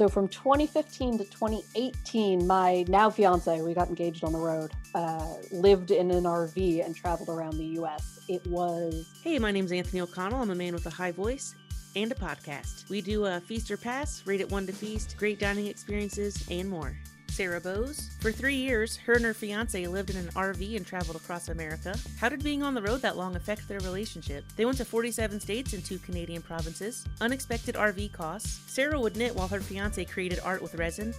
So from 2015 to 2018, my now fiance, we got engaged on the road, lived in an RV and traveled around the US. It was... Hey, my name's Anthony O'Connell. I'm a man with a high voice and a podcast. We do a Feast or Pass, rate it 1 to feast, great dining experiences, and more. Sarah Booz. For 3 years, her and her fiance lived in an RV and traveled across America. How did being on the road that long affect their relationship? They went to 47 states and 2 Canadian provinces. Unexpected RV costs. Sarah would knit while her fiance created art with resin.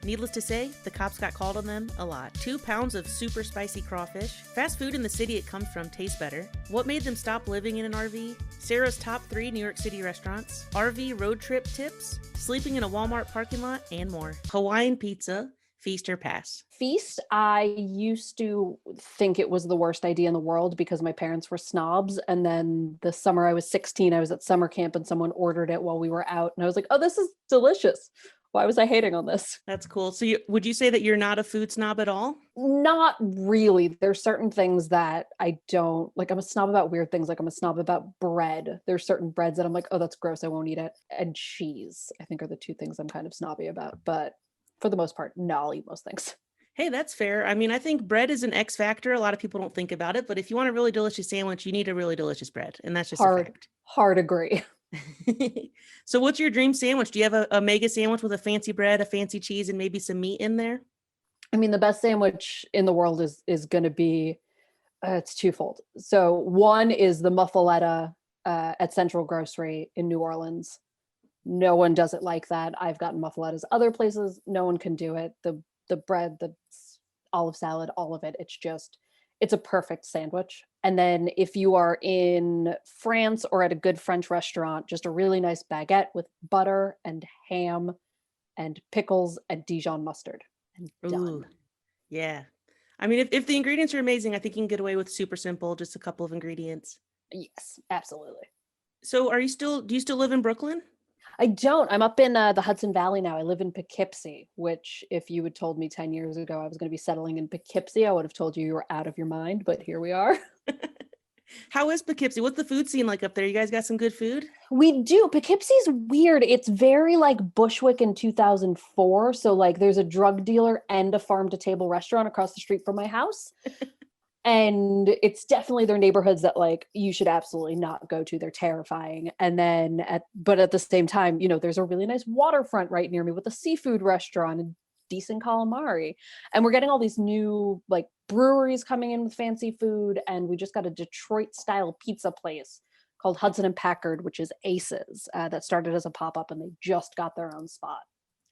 Needless to say, the cops got called on them a lot. 2 pounds of super spicy crawfish. Fast food in the city it comes from tastes better. What made them stop living in an RV? Sarah's top 3 New York City restaurants. RV road trip tips. Sleeping in a Wal Mart parking lot, and more. Hawaiian pizza. Feast or pass? Feast, I used to think it was the worst idea in the world because my parents were snobs. And then the summer I was 16, I was at summer camp and someone ordered it while we were out. And I was like, oh, this is delicious. Why was I hating on this? That's cool. So would you say that you're not a food snob at all? Not really. There's certain things that I don't like. I'm a snob about weird things. Like I'm a snob about bread. There's certain breads that I'm like, oh, that's gross. I won't eat it. And cheese, I think, are the 2 things I'm kind of snobby about. But for the most part, no, I'll eat most things. Hey, that's fair. I mean, I think bread is an X factor. A lot of people don't think about it, but if you want a really delicious sandwich, you need a really delicious bread. And that's just a fact. Hard agree. So what's your dream sandwich? Do you have a mega sandwich with a fancy bread, a fancy cheese, and maybe some meat in there? I mean, the best sandwich in the world is going to be, it's twofold. So one is the muffaletta at Central Grocery in New Orleans. No one does it like that. I've gotten muffalettas other places. No one can do it. The bread, the olive salad, all of it. It's a perfect sandwich. And then if you are in France or at a good French restaurant, just a really nice baguette with butter and ham and pickles and Dijon mustard. And done. Ooh, yeah. I mean, if the ingredients are amazing, I think you can get away with super simple, just a couple of ingredients. Yes, absolutely. So do you still live in Brooklyn? I don't. I'm up in the Hudson Valley now. I live in Poughkeepsie, which if you had told me 10 years ago I was going to be settling in Poughkeepsie, I would have told you were out of your mind, but here we are. How is Poughkeepsie? What's the food scene like up there? You guys got some good food? We do. Poughkeepsie's weird. It's very like Bushwick in 2004. So like there's a drug dealer and a farm to table restaurant across the street from my house. And it's definitely their neighborhoods that like you should absolutely not go to. They're terrifying. And then but at the same time, there's a really nice waterfront right near me with a seafood restaurant and decent calamari. And we're getting all these new like breweries coming in with fancy food. And we just got a Detroit style pizza place called Hudson and Packard, which is Aces, that started as a pop-up and they just got their own spot.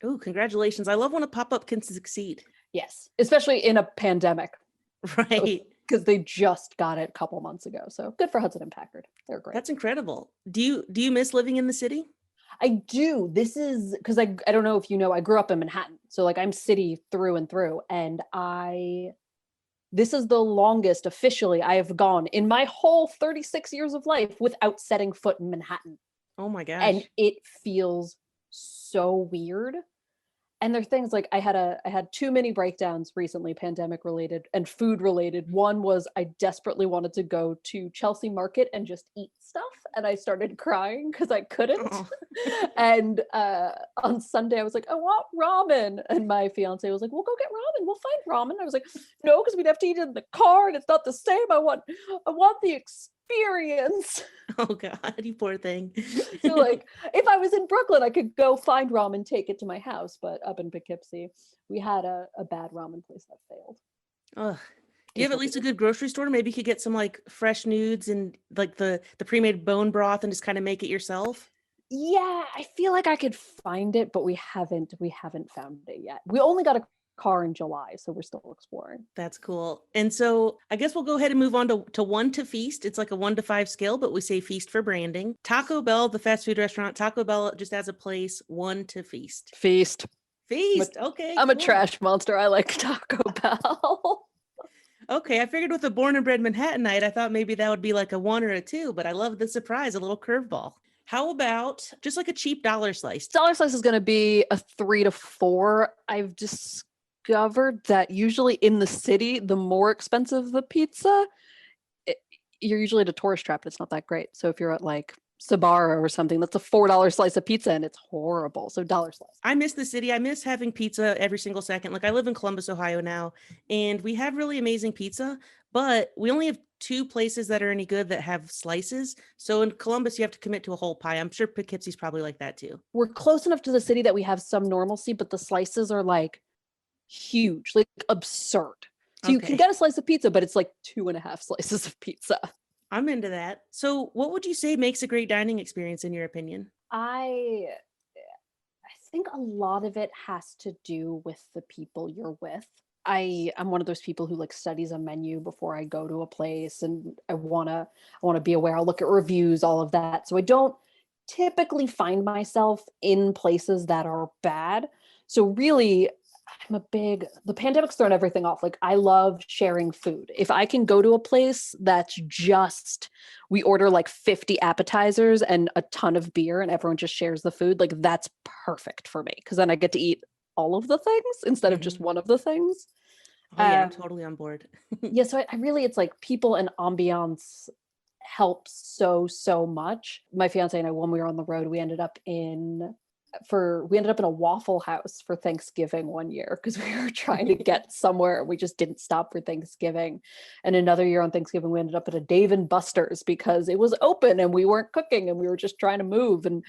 Oh, congratulations. I love when a pop-up can succeed. Yes, especially in a pandemic. Right. Because they just got it a couple months ago. So good for Hudson and Packard. They're great. That's incredible. Do you miss living in the city? I do. This is because I don't know if you know, I grew up in Manhattan. So like I'm city through and through. And this is the longest officially I have gone in my whole 36 years of life without setting foot in Manhattan. Oh my gosh. And it feels so weird. And there are things like I had 2 mini breakdowns recently, pandemic related and food related. One was I desperately wanted to go to Chelsea Market and just eat stuff. And I started crying because I couldn't. Oh. And on Sunday, I was like, I want ramen. And my fiance was like, we'll go get ramen. We'll find ramen. I was like, no, because we'd have to eat it in the car and it's not the same. I want the experience. Oh God, you poor thing. So like if I was in Brooklyn, I could go find ramen, take it to my house. But up in Poughkeepsie, we had a bad ramen place that failed. Ugh. Do you have at least a good grocery store? Maybe you could get some like fresh nudes and like the pre-made bone broth and just kind of make it yourself. Yeah, I feel like I could find it, but we haven't found it yet. We only got a car in July, so we're still exploring. That's cool. And so I guess we'll go ahead and move on to 1 to feast. It's like a 1 to 5 scale, but we say feast for branding. Taco Bell, the fast food restaurant, Taco Bell just as a place, 1 to feast. Feast. Okay. I'm cool. A trash monster. I like Taco Bell. Okay, I figured with a born and bred Manhattanite, I thought maybe that would be like a 1 or a 2, but I love the surprise, a little curveball. How about just like a cheap dollar slice? Dollar slice is going to be a 3 to 4. I've discovered that usually in the city, the more expensive the pizza, you're usually at a tourist trap. It's not that great. So if you're at like Sbarro or something. That's a $4 slice of pizza and it's horrible. So dollar slice. I miss the city. I miss having pizza every single second. Like I live in Columbus, Ohio now, and we have really amazing pizza, but we only have two places that are any good that have slices. So in Columbus, you have to commit to a whole pie. I'm sure Poughkeepsie's probably like that too. We're close enough to the city that we have some normalcy, but the slices are like huge, like absurd. So you can get a slice of pizza, but it's like 2.5 slices of pizza. I'm into that. So what would you say makes a great dining experience in your opinion? I think a lot of it has to do with the people you're with. I'm one of those people who like studies a menu before I go to a place, and I wanna be aware. I'll look at reviews, all of that. So I don't typically find myself in places that are bad. So really, the pandemic's thrown everything off. Like I love sharing food. If I can go to a place that's just, we order like 50 appetizers and a ton of beer and everyone just shares the food, like that's perfect for me. Cause then I get to eat all of the things instead of just one of the things. Oh yeah, I'm totally on board. Yeah. So I really, it's like people and ambiance helps so much. My fiance and I, when we were on the road, we ended up in a Waffle House for Thanksgiving one year because we were trying to get somewhere. We just didn't stop for Thanksgiving. And another year on Thanksgiving, we ended up at a Dave and Buster's because it was open and we weren't cooking and we were just trying to move. And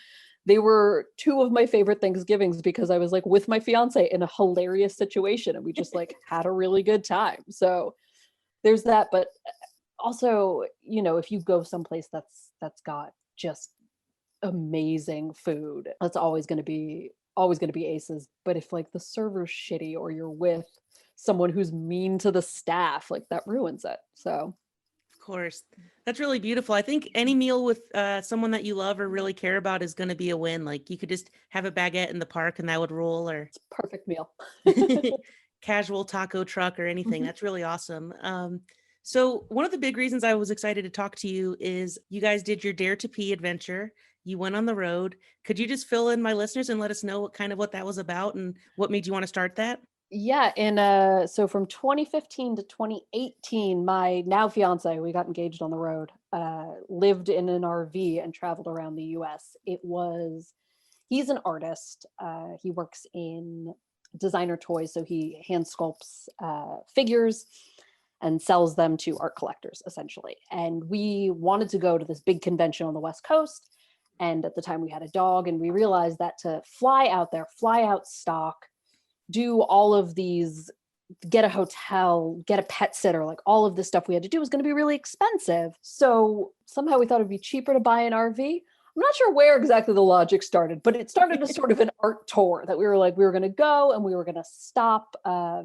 they were two of my favorite Thanksgivings because I was like with my fiance in a hilarious situation and we just like had a really good time. So there's that. But also, if you go someplace that's got just amazing food, that's always going to be aces. But if like the server's shitty or you're with someone who's mean to the staff, like that ruins it. So of course, that's really beautiful. I think any meal with someone that you love or really care about is going to be a win. Like you could just have a baguette in the park and that would rule, or it's a perfect meal. Casual taco truck or anything. That's really awesome. So one of the big reasons I was excited to talk to you is you guys did your Dare to Pee adventure. You went on the road. Could you just fill in my listeners and let us know what that was about and what made you want to start that? Yeah. And so from 2015 to 2018, my now fiance, we got engaged on the road, lived in an RV and traveled around the US. He's an artist. He works in designer toys. So he hand sculpts figures and sells them to art collectors essentially. And we wanted to go to this big convention on the West Coast. And at the time we had a dog and we realized that to fly out there, fly out stock, do all of these, get a hotel, get a pet sitter, like all of this stuff we had to do was going to be really expensive. So somehow we thought it'd be cheaper to buy an RV. I'm not sure where exactly the logic started, but it started as sort of an art tour that we were going to go and we were going to stop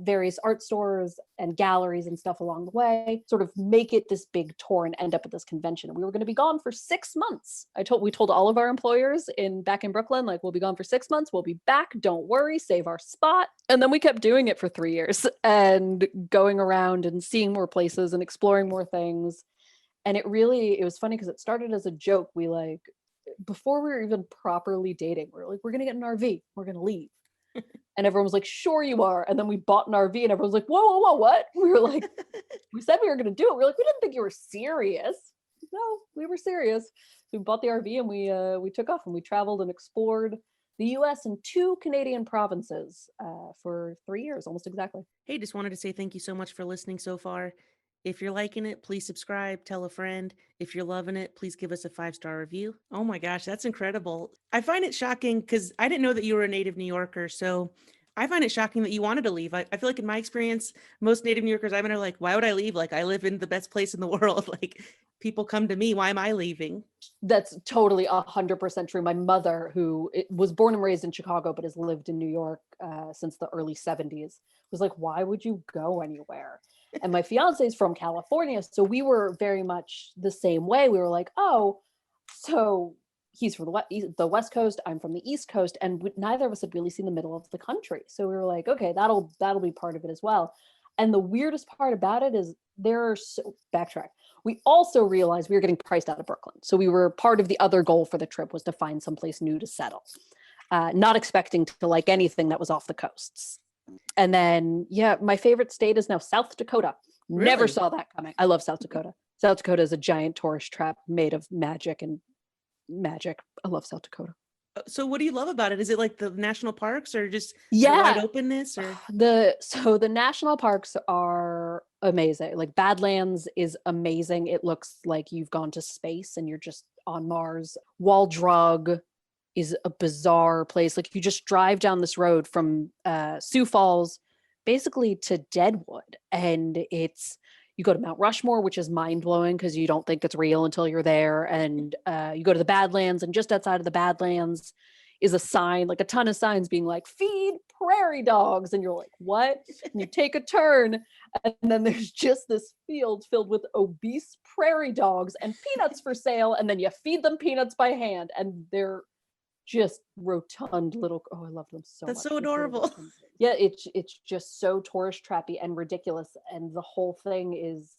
various art stores and galleries and stuff along the way, sort of make it this big tour and end up at this convention. And we were going to be gone for 6 months. We told all of our employers back in Brooklyn, like, we'll be gone for 6 months. We'll be back. Don't worry, save our spot. And then we kept doing it for 3 years and going around and seeing more places and exploring more things. And it was funny because it started as a joke. Before we were even properly dating, we were like, we're going to get an RV. We're going to leave. And everyone was like, sure you are. And then we bought an RV and everyone was like, whoa, what? We were like, we said we were going to do it. We were like, we didn't think you were serious. No, we were serious. So we bought the RV and we took off and we traveled and explored the US and 2 Canadian provinces for 3 years, almost exactly. Hey, just wanted to say thank you so much for listening so far. If you're liking it, please subscribe, tell a friend. If you're loving it, please give us a 5-star review. Oh my gosh, that's incredible. I find it shocking because I didn't know that you were a native New Yorker. So I find it shocking that you wanted to leave. I feel like in my experience, most native New Yorkers I've been are like, why would I leave? Like I live in the best place in the world. Like people come to me. Why am I leaving? That's totally 100% true. My mother, who was born and raised in Chicago, but has lived in New York since the early 70s, was like, why would you go anywhere? And my fiance is from California. So we were very much the same way. We were like, oh, so he's from the West Coast. I'm from the East Coast. And neither of us had really seen the middle of the country. So we were like, okay, that'll be part of it as well. And the weirdest part about it is backtrack. We also realized we were getting priced out of Brooklyn. So we were part of the other goal for the trip was to find someplace new to settle, not expecting to like anything that was off the coasts. And then, my favorite state is now South Dakota. Really? Never saw that coming. I love South Dakota. South Dakota is a giant tourist trap made of magic and magic. I love South Dakota. So what do you love about it? Is it like the national parks or just the Yeah. wide openness or The national parks are amazing. Like Badlands is amazing. It looks like you've gone to space and you're just on Mars. Wal Drug is a bizarre place. Like you just drive down this road from Sioux Falls basically to Deadwood, and you go to Mount Rushmore, which is mind-blowing because you don't think it's real until you're there. And you go to the Badlands, and just outside of the Badlands is a sign, like a ton of signs being like, feed prairie dogs. And you're like, what? And you take a turn, and then there's just this field filled with obese prairie dogs and peanuts for sale. And then you feed them peanuts by hand, and they're just rotund little, I love them so much. That's so adorable. Yeah, it's just so tourist trappy and ridiculous, and the whole thing is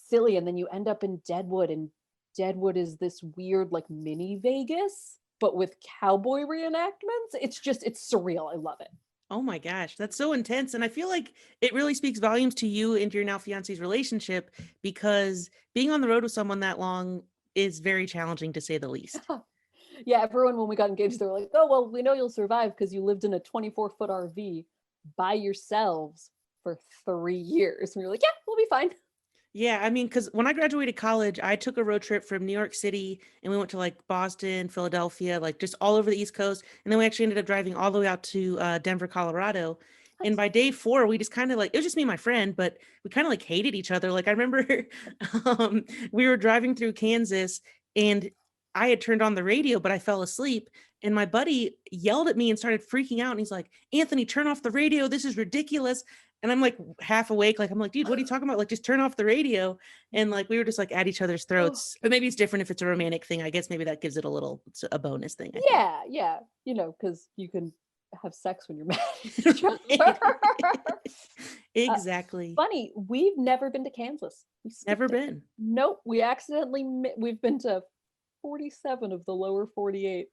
silly. And then you end up in Deadwood, and Deadwood is this weird like mini Vegas, but with cowboy reenactments. It's surreal. I love it. Oh my gosh, that's so intense. And I feel like it really speaks volumes to you and your now fiance's relationship, because being on the road with someone that long is very challenging, to say the least. Yeah, everyone, when we got engaged, they were like, oh, well, we know you'll survive because you lived in a 24-foot RV by yourselves for 3 years. And we were like, yeah, we'll be fine. Yeah, I mean, because when I graduated college, I took a road trip from New York City, and we went to like Boston, Philadelphia, like just all over the East Coast. And then we actually ended up driving all the way out to Denver, Colorado. And by day 4, we just kind of like, it was just me and my friend, but we kind of like hated each other. Like I remember we were driving through Kansas, and I had turned on the radio, but I fell asleep, and my buddy yelled at me and started freaking out. And he's like, Anthony, turn off the radio. This is ridiculous. And I'm like half awake. Like, I'm like, dude, what are you talking about? Like, just turn off the radio. And like, we were just like at each other's throats, but maybe it's different if it's a romantic thing. I guess maybe that gives it a bonus thing. Yeah. You know, because you can have sex when you're mad at each other. Exactly. Funny, we've never been to Kansas. Never been. Nope. We've been to 47 of the lower 48.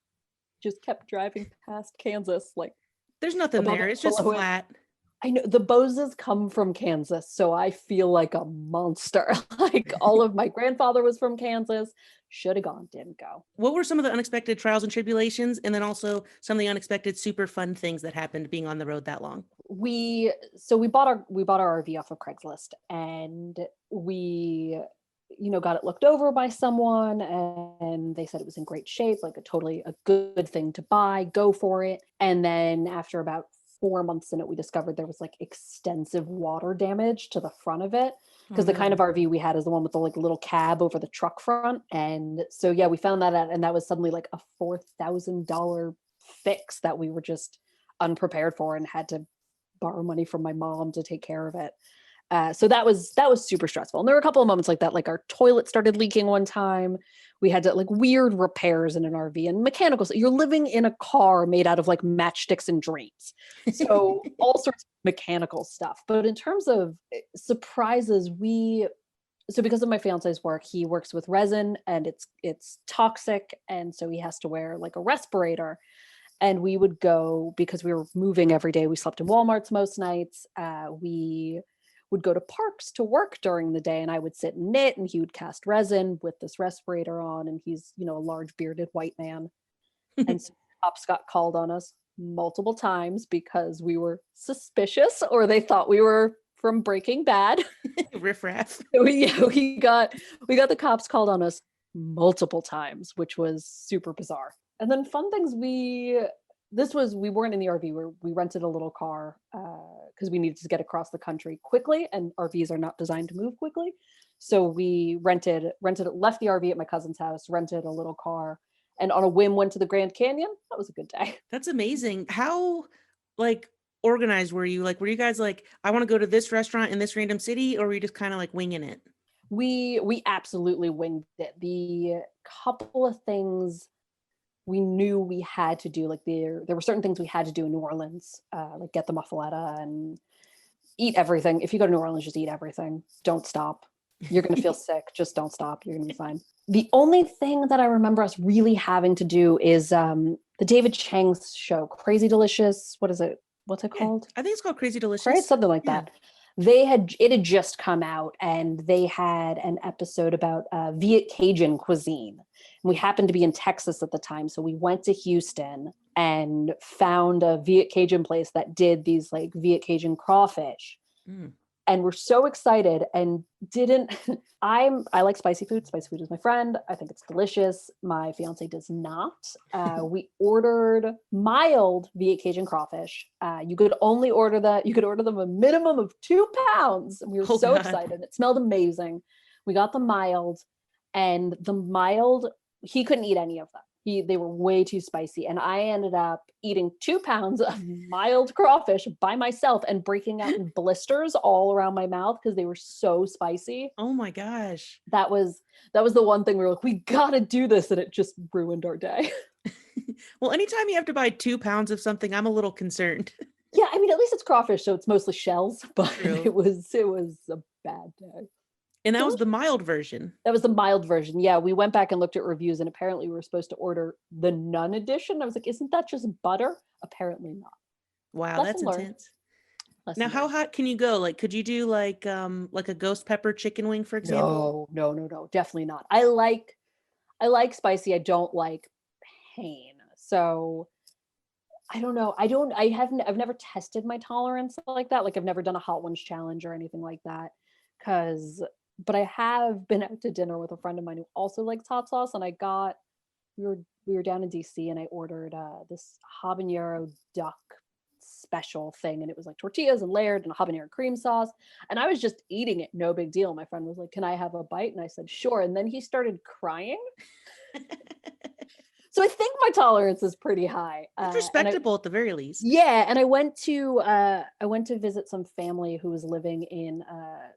Just kept driving past Kansas. Like, there's nothing there. It's just flat. I know the Boozes come from Kansas, so I feel like a monster. Like all of my grandfather was from Kansas. Should have gone, didn't go. What were some of the unexpected trials and tribulations, and then also some of the unexpected super fun things that happened being on the road that long? We bought our RV off of Craigslist, and we got it looked over by someone, and they said it was in great shape, like a good thing to buy, go for it. And then after about 4 months in it, we discovered there was like extensive water damage to the front of it, because the kind of RV we had is the one with the like little cab over the truck front. And so yeah, we found that out, and that was suddenly like a $4,000 fix that we were just unprepared for and had to borrow money from my mom to take care of it. So that was super stressful. And there were a couple of moments like that, like our toilet started leaking one time. We had to like weird repairs in an RV and mechanicals. You're living in a car made out of like matchsticks and drains. So all sorts of mechanical stuff. But in terms of surprises, so because of my fiance's work, he works with resin, and it's toxic. And so he has to wear like a respirator. And we would go, because we were moving every day. We slept in Wal Marts most nights. We would go to parks to work during the day, and I would sit and knit, and he would cast resin with this respirator on, and he's a large bearded white man. And so cops got called on us multiple times because we were suspicious, or they thought we were from Breaking Bad. Riff-raff. we got the cops called on us multiple times, which was super bizarre. And then fun things, we weren't in the RV, we rented a little car because we needed to get across the country quickly, and RVs are not designed to move quickly. So we left the RV at my cousin's house, rented a little car, and on a whim went to the Grand Canyon. That was a good day. That's amazing. How like organized were you? Like, were you guys like, I want to go to this restaurant in this random city, or were you just kind of like winging it? We absolutely winged it. The couple of things we knew we had to do, like there were certain things we had to do in New Orleans, like get the muffaletta and eat everything. If you go to New Orleans, just eat everything. Don't stop. You're going to feel sick. Just don't stop. You're going to be fine. The only thing that I remember us really having to do is the David Chang's show, Crazy Delicious. What is it? What's it called? I think it's called Crazy Delicious. Right? Something like that. It had just come out, and they had an episode about Viet Cajun cuisine. We happened to be in Texas at the time. So we went to Houston and found a Viet Cajun place that did these like Viet Cajun crawfish. And we're so excited and I like spicy food. Spicy food is my friend. I think it's delicious. My fiance does not. We ordered mild Viet Cajun crawfish. You could order them a minimum of 2 pounds. We were so excited. It smelled amazing. We got the mild, and he couldn't eat any of them. They were way too spicy. And I ended up eating 2 pounds of mild crawfish by myself and breaking out in blisters all around my mouth because they were so spicy. Oh my gosh. That was the one thing we were like, we gotta do this. And it just ruined our day. Well, anytime you have to buy 2 pounds of something, I'm a little concerned. Yeah, I mean, at least it's crawfish, so it's mostly shells, but True. it was a bad day. And that was the mild version. That was the mild version. Yeah, we went back and looked at reviews, and apparently we were supposed to order the Nun edition. I was like, isn't that just butter? Apparently not. Wow, that's intense. Now, how hot can you go? Like, could you do like a ghost pepper chicken wing, for example? No, definitely not. I like spicy. I don't like pain. So I don't know. I've never tested my tolerance like that. Like I've never done a hot ones challenge or anything like that. But I have been out to dinner with a friend of mine who also likes hot sauce, and we were down in DC, and I ordered this habanero duck special thing, and it was like tortillas and layered and a habanero cream sauce, and I was just eating it, no big deal. My friend was like, "Can I have a bite?" And I said, "Sure." And then he started crying. So I think my tolerance is pretty high. It's respectable at the very least. Yeah, and I went to visit some family who was living in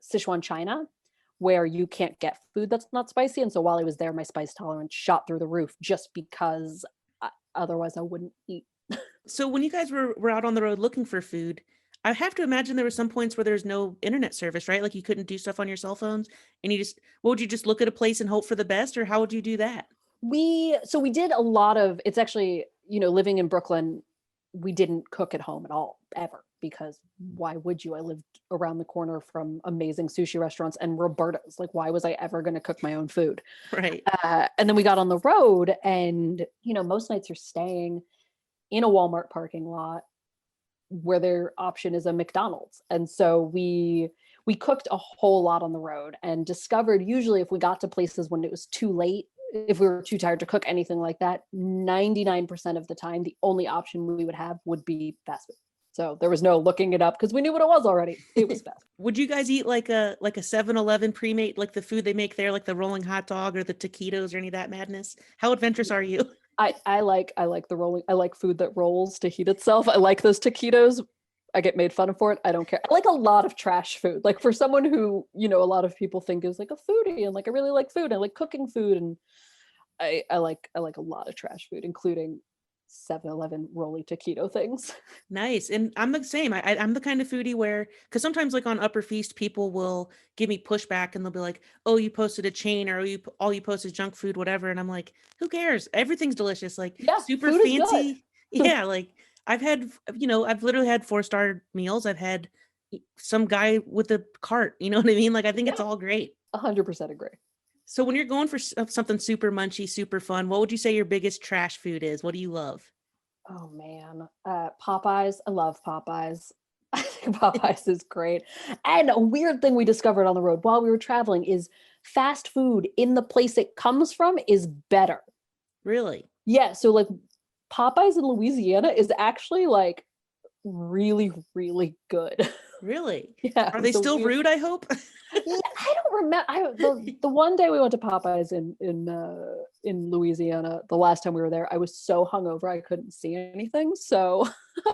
Sichuan, China, where you can't get food that's not spicy. And so while I was there, my spice tolerance shot through the roof just because otherwise I wouldn't eat. So when you guys were out on the road looking for food, I have to imagine there were some points where there's no internet service, right? Like you couldn't do stuff on your cell phones, and would you just look at a place and hope for the best, or how would you do that? We did a lot of, it's actually, living in Brooklyn, we didn't cook at home at all, ever, because why would you? I lived around the corner from amazing sushi restaurants and Roberta's. Like, why was I ever going to cook my own food? Right. And then we got on the road, and, most nights you're staying in a Wal Mart parking lot where their option is a McDonald's. And so we cooked a whole lot on the road, and discovered usually if we got to places when it was too late, if we were too tired to cook anything like that, 99% of the time, the only option we would have would be fast food. So there was no looking it up because we knew what it was already. It was fast. Would you guys eat like a 7-Eleven pre-made, like the food they make there, like the rolling hot dog or the taquitos or any of that madness? How adventurous are you? I like the rolling. I like food that rolls to heat itself. I like those taquitos. I get made fun of for it. I don't care. I like a lot of trash food. Like for someone who, a lot of people think is like a foodie, and like I really like food. I like cooking food, and I like a lot of trash food, including 7-Eleven rolly taquito things. Nice. And I'm the same. I'm the kind of foodie where, because sometimes like on Upper Feast, people will give me pushback and they'll be like, "Oh, you posted a chain," or all you post is junk food, whatever. And I'm like, who cares? Everything's delicious. Like super fancy. Yeah. Like I've literally had 4-star meals. I've had some guy with a cart, you know what I mean? Like, I think it's all great. 100% agree. So when you're going for something super munchy, super fun, what would you say your biggest trash food is? What do you love? Oh man, Popeyes. I love Popeyes. I think Popeyes is great. And a weird thing we discovered on the road while we were traveling is fast food in the place it comes from is better. Really? Yeah. So like Popeyes in Louisiana is actually like really, really good. Really? Yeah. Are they still rude, I hope? Yeah, I don't remember. The one day we went to Popeyes in Louisiana, the last time we were there, I was so hungover I couldn't see anything. So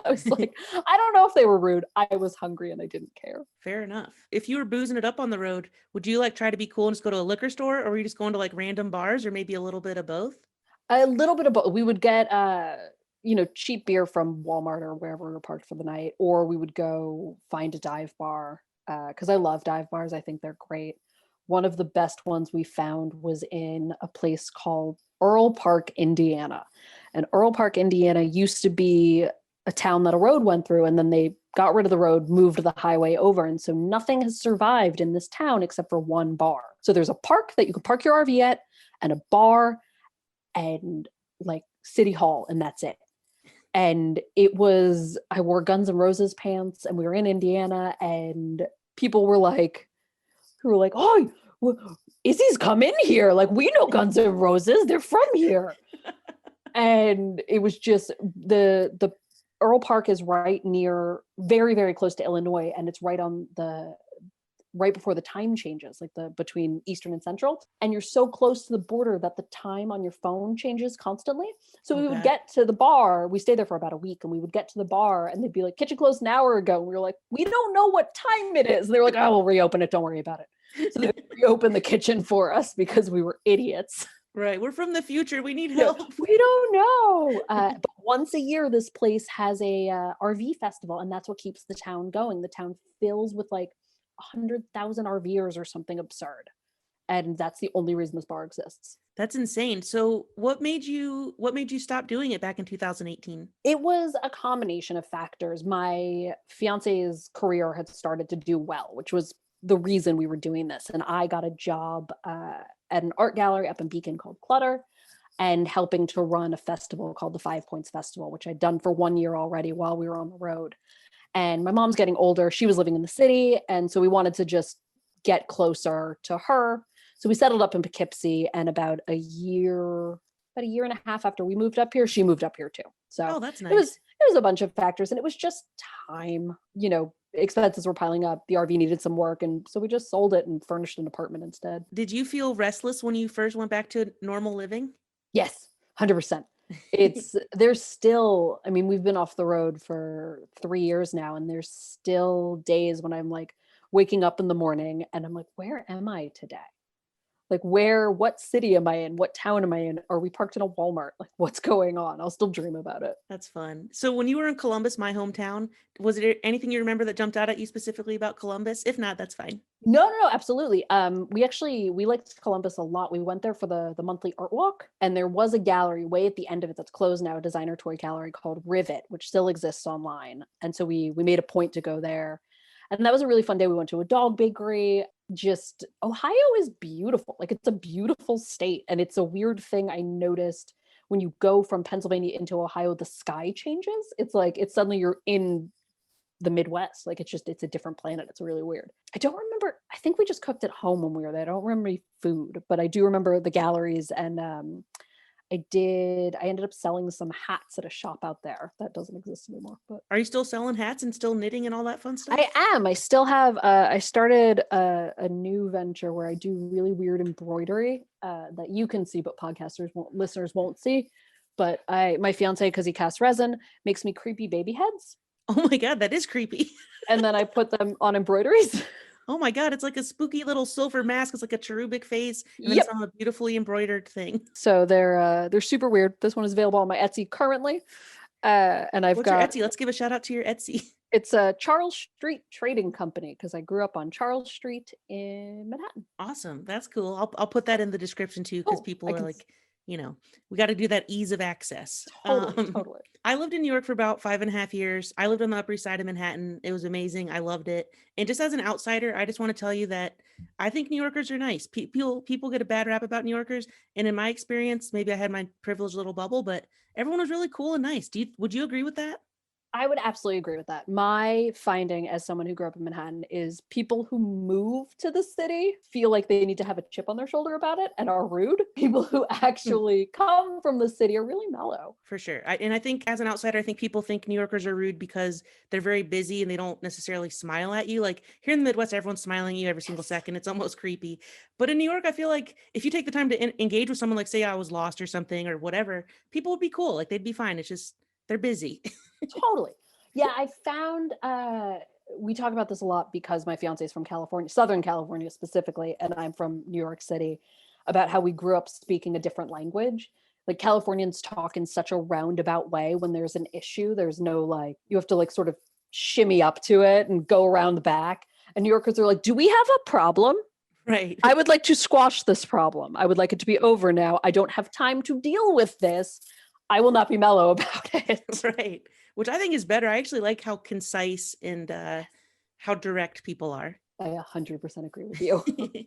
I was like, I don't know if they were rude. I was hungry and I didn't care. Fair enough. If you were boozing it up on the road, would you like try to be cool and just go to a liquor store, or were you just going to like random bars, or maybe a little bit of both? A little bit of both. We would get cheap beer from Wal Mart or wherever we were parked for the night, or we would go find a dive bar. Because I love dive bars. I think they're great. One of the best ones we found was in a place called Earl Park, Indiana. And Earl Park, Indiana used to be a town that a road went through, and then they got rid of the road, moved the highway over. And so nothing has survived in this town except for one bar. So there's a park that you can park your RV at, and a bar, and like City Hall, and that's it. And I wore Guns N' Roses pants, and we were in Indiana, and people were like, oh, Izzy's come in here. Like, we know Guns N' Roses. They're from here. And it was just the Earl Park is right near, very, very close to Illinois. And it's right before the time changes, like between Eastern and Central. And you're so close to the border that the time on your phone changes constantly. So we would get to the bar. We stayed there for about a week, and we would get to the bar and they'd be like, kitchen closed an hour ago. And we were like, we don't know what time it is. And they were like, oh, we'll reopen it. Don't worry about it. So they reopened the kitchen for us because we were idiots. Right. We're from the future. We need help. We don't know. But once a year, this place has a RV festival, and that's what keeps the town going. The town fills with like 100,000 RVers or something absurd. And that's the only reason this bar exists. That's insane. So what made you stop doing it back in 2018? It was a combination of factors. My fiance's career had started to do well, which was the reason we were doing this. And I got a job at an art gallery up in Beacon called Clutter, and helping to run a festival called the 5 Points Festival, which I'd done for 1 year already while we were on the road. And my mom's getting older. She was living in the city. And so we wanted to just get closer to her. So we settled up in Poughkeepsie, and about a year and a half after we moved up here, she moved up here too. So that's nice. It was a bunch of factors, and it was just time, expenses were piling up. The RV needed some work. And so we just sold it and furnished an apartment instead. Did you feel restless when you first went back to normal living? Yes, 100%. There's still, we've been off the road for 3 years now, and there's still days when I'm like waking up in the morning and I'm like, where am I today? Like, what city am I in? What town am I in? Are we parked in a Wal Mart? Like, what's going on? I'll still dream about it. That's fun. So when you were in Columbus, my hometown, was there anything you remember that jumped out at you specifically about Columbus? If not, that's fine. No, absolutely. We liked Columbus a lot. We went there for the monthly art walk, and there was a gallery way at the end of it that's closed now, a designer toy gallery called Rivet, which still exists online. And so we made a point to go there. And that was a really fun day. We went to a dog bakery. Just, Ohio is beautiful. Like, it's a beautiful state. And it's a weird thing I noticed when you go from Pennsylvania into Ohio, the sky changes. It's like, suddenly you're in the Midwest. Like, it's a different planet. It's really weird. I don't remember. I think we just cooked at home when we were there. I don't remember any food, but I do remember the galleries. And I ended up selling some hats at a shop out there that doesn't exist anymore. But are you still selling hats and still knitting and all that fun stuff? I am. I still have, I started a new venture where I do really weird embroidery that you can see, but listeners won't see. But my fiance, because he casts resin, makes me creepy baby heads. Oh my God, that is creepy. And then I put them on embroideries. Oh my God, it's like a spooky little silver mask. It's like a cherubic face, and then it's on a beautifully embroidered thing. So they're super weird. This one is available on my Etsy currently. And What's your Etsy? Let's give a shout out to your Etsy. It's a Charles Street Trading Company, because I grew up on Charles Street in Manhattan. Awesome. That's cool. I'll put that in the description too, because people are like, we got to do that ease of access. Totally. I lived in New York for about 5.5 years. I lived on the Upper East Side of Manhattan. It was amazing. I loved it. And just as an outsider, I just want to tell you that I think New Yorkers are nice. People get a bad rap about New Yorkers. And in my experience, maybe I had my privileged little bubble, but everyone was really cool and nice. Would you agree with that? I would absolutely agree with that. My finding as someone who grew up in Manhattan is people who move to the city feel like they need to have a chip on their shoulder about it and are rude. People who actually come from the city are really mellow. For sure. And I think as an outsider, I think people think New Yorkers are rude because they're very busy and they don't necessarily smile at you. Like here in the Midwest, everyone's smiling at you every single second. It's almost creepy. But in New York, I feel like if you take the time to engage with someone, like say I was lost or something or whatever, people would be cool. Like they'd be fine. It's just, they're busy. Totally. Yeah, I found, we talk about this a lot because my fiance is from California, Southern California specifically, and I'm from New York City, about how we grew up speaking a different language. Like Californians talk in such a roundabout way when there's an issue. There's no like, you have to like sort of shimmy up to it and go around the back. And New Yorkers are like, do we have a problem? Right. I would like to squash this problem. I would like it to be over now. I don't have time to deal with this. I will not be mellow about it. Right. Which I think is better. I actually like how concise and how direct people are. I 100% agree with you.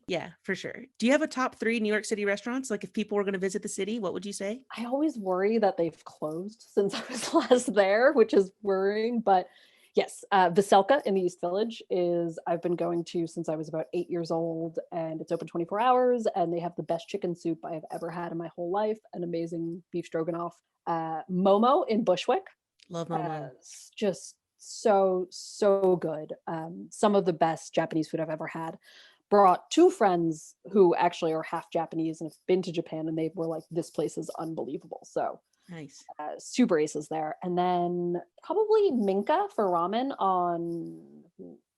Yeah, for sure. Do you have a top 3 New York City restaurants? Like if people were going to visit the city, what would you say? I always worry that they've closed since I was last there, which is worrying. But yes, Veselka in the East Village is I've been going to since I was about 8 years old, and it's open 24 hours. And they have the best chicken soup I have ever had in my whole life, an amazing beef stroganoff. Momo in Bushwick, Love Momo. just so good. Some of the best Japanese food I've ever had. Brought 2 friends who actually are half Japanese and have been to Japan, and they were like, this place is unbelievable. So Nice. super aces there. And then probably Minka for ramen on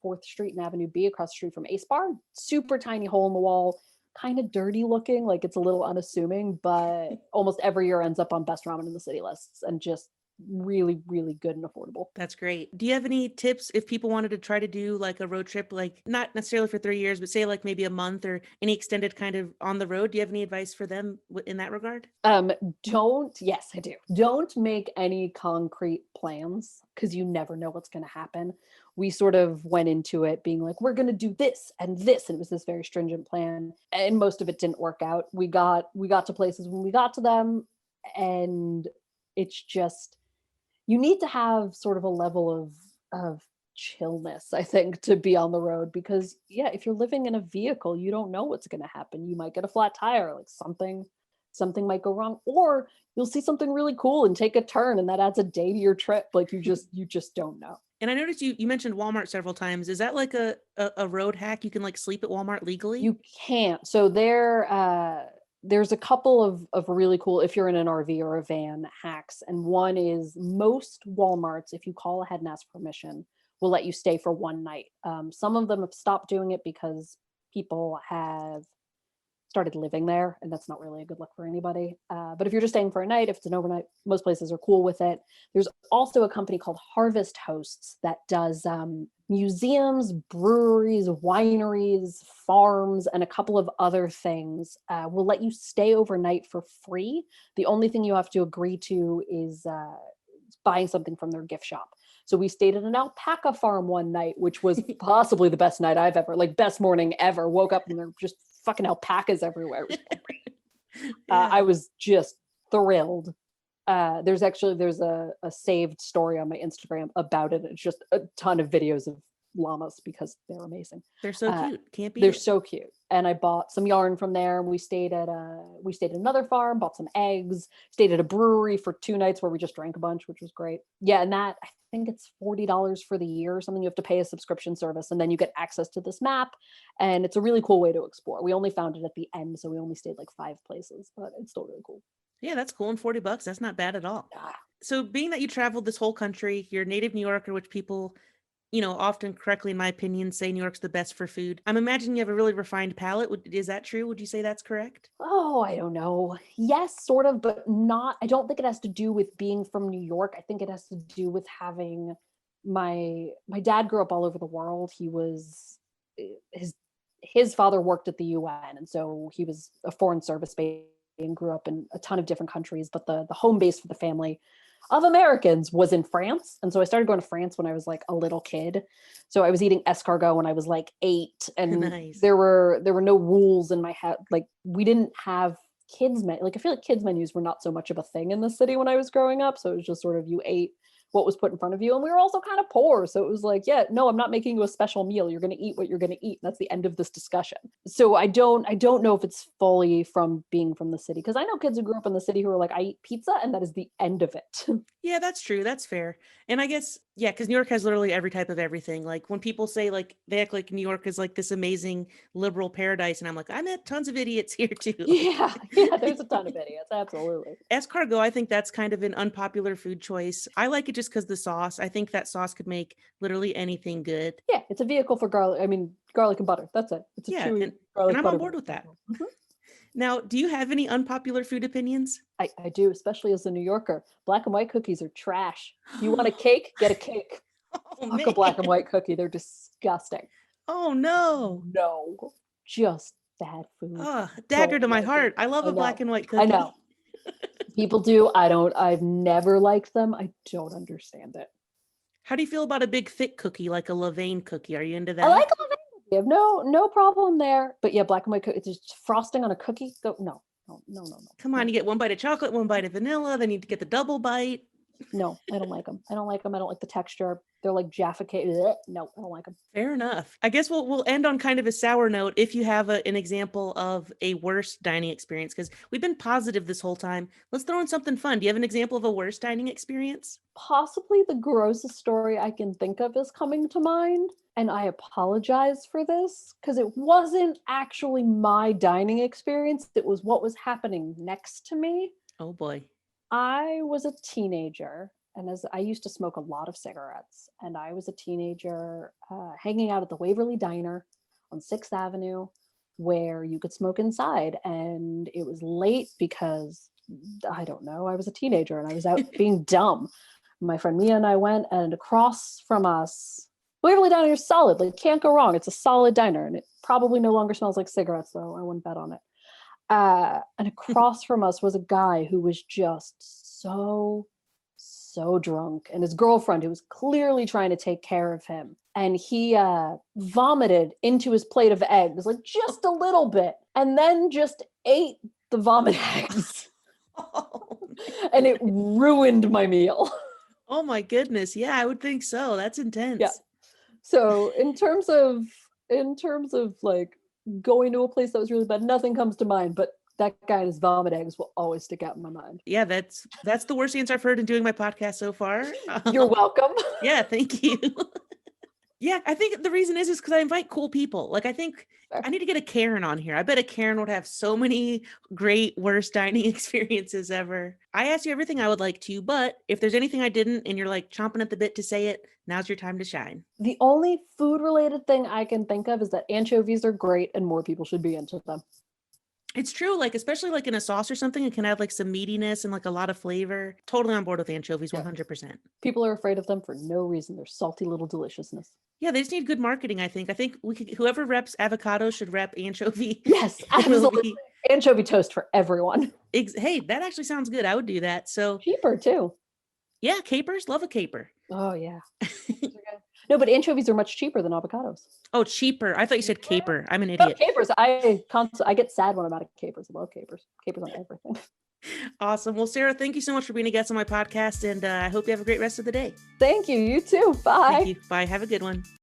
4th Street and Avenue B across the street from Ace Bar. Super tiny hole in the wall, kind of dirty looking, like it's a little unassuming, but almost every year ends up on best ramen in the city lists, and just really, really good and affordable. That's great. Do you have any tips if people wanted to try to do like a road trip, like not necessarily for 3 years, but say like maybe a month or any extended kind of on the road? Do you have any advice for them in that regard? Yes, I do. Don't make any concrete plans because you never know what's going to happen. We sort of went into it being like, we're going to do this and this. And it was this very stringent plan. And most of it didn't work out. We got to places when we got to them. And it's just, you need to have sort of a level of chillness, I think, to be on the road, because if you're living in a vehicle, you don't know what's going to happen. You might get a flat tire, like something might go wrong, or you'll see something really cool and take a turn, and that adds a day to your trip. Like you just don't know. And I noticed you mentioned Walmart several times. Is that like a road hack? You can like sleep at Walmart legally? You can't. So there's a couple of really cool, if you're in an RV or a van, hacks. And one is most Walmarts, if you call ahead and ask permission, will let you stay for one night. Some of them have stopped doing it because people have started living there, and that's not really a good look for anybody. But if you're just staying for a night, if it's an overnight, most places are cool with it. There's also a company called Harvest Hosts that does museums, breweries, wineries, farms, and a couple of other things will let you stay overnight for free. The only thing you have to agree to is buying something from their gift shop. So we stayed at an alpaca farm one night, which was possibly the best night I've ever, like best morning ever. Woke up and there were just fucking alpacas everywhere. I was just thrilled. There's a saved story on my Instagram about it. It's just a ton of videos of llamas because they're amazing. They're so cute. Can't be. They're so cute. And I bought some yarn from there. We stayed at another farm, bought some eggs, stayed at a brewery for 2 nights where we just drank a bunch, which was great. Yeah, and that, I think it's $40 for the year or something. You have to pay a subscription service, and then you get access to this map. And it's a really cool way to explore. We only found it at the end, so we only stayed like 5 places, but it's still really cool. Yeah, that's cool. And $40, that's not bad at all. Yeah. So being that you traveled this whole country, you're a native New Yorker, which people, often correctly, in my opinion, say New York's the best for food. I'm imagining you have a really refined palate. Is that true? Would you say that's correct? Oh, I don't know. Yes, sort of, but not. I don't think it has to do with being from New York. I think it has to do with having my dad grew up all over the world. He was his father worked at the UN, and so he was a foreign service base and grew up in a ton of different countries. But the home base for the family of Americans was in France. And so I started going to France when I was like a little kid. So I was eating escargot when I was like 8, and Nice. there were no rules in my head. Like we didn't have kids like I feel like kids menus were not so much of a thing in the city when I was growing up. So it was just sort of you ate what was put in front of you. And we were also kind of poor. So it was like, yeah, no, I'm not making you a special meal. You're going to eat what you're going to eat. That's the end of this discussion. So I don't know if it's fully from being from the city, because I know kids who grew up in the city who are like, I eat pizza and that is the end of it. Yeah, that's true. That's fair. And I guess, yeah, because New York has literally every type of everything. Like when people say like they act like New York is like this amazing liberal paradise, and I'm like, I met tons of idiots here too. Yeah, there's a ton of idiots. Absolutely. Escargot, I think that's kind of an unpopular food choice. I like it just because the sauce. I think that sauce could make literally anything good. Yeah, it's a vehicle for garlic. I mean, garlic and butter. That's it. It's a chewy garlic and I'm butter on board with that. Mm-hmm. Now, do you have any unpopular food opinions? I do, especially as a New Yorker. Black and white cookies are trash. You want a cake? Get a cake. Fuck a black and white cookie. They're disgusting. Oh, no. No. Just bad food. Oh, dagger to my heart. I love a black and white cookie. I know. People do. I've never liked them. I don't understand it. How do you feel about a big thick cookie like a Levain cookie? Are you into that? I like Levain. You have no problem there. But yeah, black and white cookie, just frosting on a cookie. No. Come on, you get one bite of chocolate, one bite of vanilla, then you get the double bite. No, I don't like them. I don't like the texture. They're like Jaffa cake. Blech. No, I don't like them. Fair enough. I guess we'll end on kind of a sour note if you have an example of a worst dining experience, because we've been positive this whole time. Let's throw in something fun. Do you have an example of a worst dining experience? Possibly the grossest story I can think of is coming to mind. And I apologize for this because it wasn't actually my dining experience. It was what was happening next to me. Oh boy. I was a teenager, and as I used to smoke a lot of cigarettes, and I was a teenager hanging out at the Waverly Diner on 6th Avenue where you could smoke inside. And it was late because, I don't know, I was a teenager and I was out being dumb. My friend Mia and I went, and across from us, Waverly Diner is solid, like can't go wrong. It's a solid diner, and it probably no longer smells like cigarettes, though. I wouldn't bet on it. And across from us was a guy who was just so drunk, and his girlfriend, who was clearly trying to take care of him, and he vomited into his plate of eggs, like just a little bit, and then just ate the vomit eggs. And it ruined my meal. Oh my goodness. Yeah, I would think so. That's intense. Yeah. So in terms of like going to a place that was really bad, nothing comes to mind, but that guy and his vomit eggs will always stick out in my mind. Yeah, that's the worst answer I've heard in doing my podcast so far. You're welcome. Yeah, thank you. Yeah, I think the reason is because I invite cool people. Like, I think I need to get a Karen on here. I bet a Karen would have so many great worst dining experiences ever. I asked you everything I would like to, but if there's anything I didn't and you're like chomping at the bit to say it, now's your time to shine. The only food related thing I can think of is that anchovies are great and more people should be into them. It's true, like especially like in a sauce or something, it can add like some meatiness and like a lot of flavor. Totally on board with anchovies, 100%. People are afraid of them for no reason. They're salty little deliciousness. Yeah, they just need good marketing, I think. I think whoever reps avocado should rep anchovy. Yes, absolutely. Anchovy toast for everyone. Hey, that actually sounds good. I would do that. So cheaper too. Yeah, capers, love a caper. Oh yeah. No, but anchovies are much cheaper than avocados. Oh, cheaper. I thought you said caper. I'm an idiot. No, capers. I get sad when I'm out of capers. I love capers. Capers on everything. Awesome. Well, Sarah, thank you so much for being a guest on my podcast, and I hope you have a great rest of the day. Thank you. You too. Bye. Thank you. Bye. Have a good one.